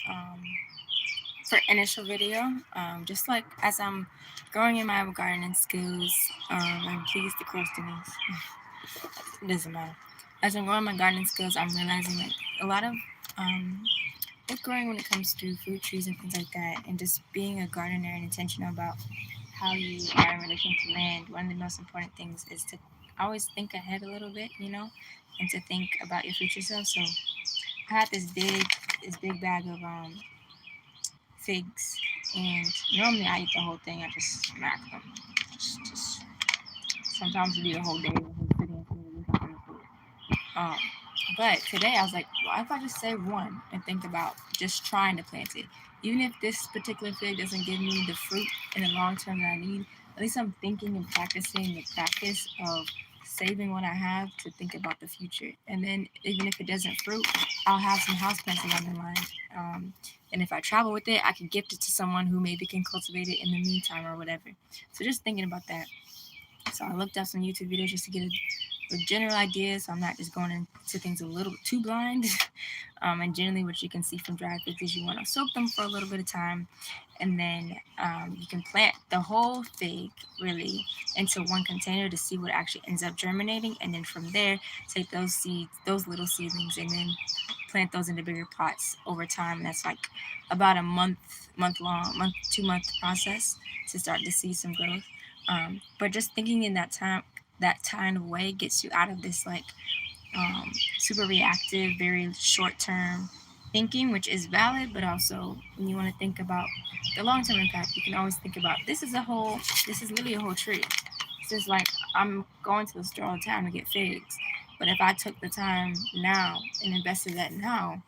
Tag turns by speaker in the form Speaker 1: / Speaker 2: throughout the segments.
Speaker 1: um, for initial video. Just like as I'm growing in my gardening skills, I'm pleased to close to me. It doesn't matter. As I'm growing my gardening skills, I'm realizing like a lot of with growing when it comes to fruit trees and things like that, and just being a gardener and intentional about how you are in relation to land. One of the most important things is to always think ahead a little bit, and to think about your future self. So I had this big bag of figs, and normally I eat the whole thing. I just smack them. Just sometimes you need a whole day of sitting and looking for the food. Um, but today I was like, why if I just save one and think about just trying to plant it? Even if this particular fig doesn't give me the fruit in the long term that I need, at least I'm thinking and practicing the practice of saving what I have to think about the future. And then even if it doesn't fruit, I'll have some house plants along the line. Um, and if I travel with it, I can gift it to someone who maybe can cultivate it in the meantime or whatever. So just thinking about that. So I looked up some YouTube videos just to get a general idea, so I'm not just going into things a little bit too blind. And generally, what you can see from dried figs is you want to soak them for a little bit of time, and then you can plant the whole fig really into one container to see what actually ends up germinating, and then from there, take those seeds, those little seedlings, and then plant those into bigger pots over time. And that's like about a month, 2 month process to start to see some growth. But just thinking in that kind of way gets you out of this like super reactive, very short term thinking, which is valid, but also when you want to think about the long term impact, you can always think about this is literally a whole tree. This is like I'm going to the store all the time to get figs, but if I took the time now and invested that now,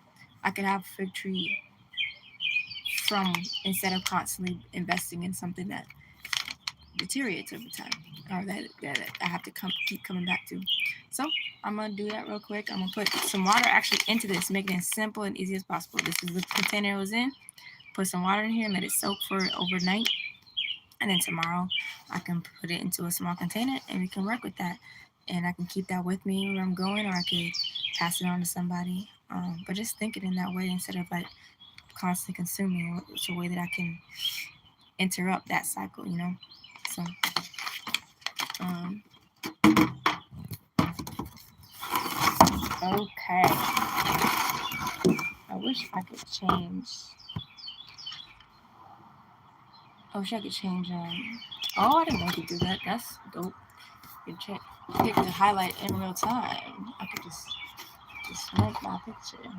Speaker 1: I could have a fig tree from instead of constantly investing in something that deteriorates over time, or that I have to keep coming back to. So I'm gonna do that real quick. I'm gonna put some water actually into this, making it as simple and easy as possible. This is the container it was in. Put some water in here and let it soak for overnight, and then tomorrow I can put it into a small container and we can work with that. And I can keep that with me where I'm going, or I could pass it on to somebody. But just think it in that way instead of like constantly consuming. It's a way that I can interrupt that cycle. So um, okay. I wish I could change. I wish I could change. Oh, I didn't know you could do that. That's dope. You can pick the highlight in real time. I could just make my picture.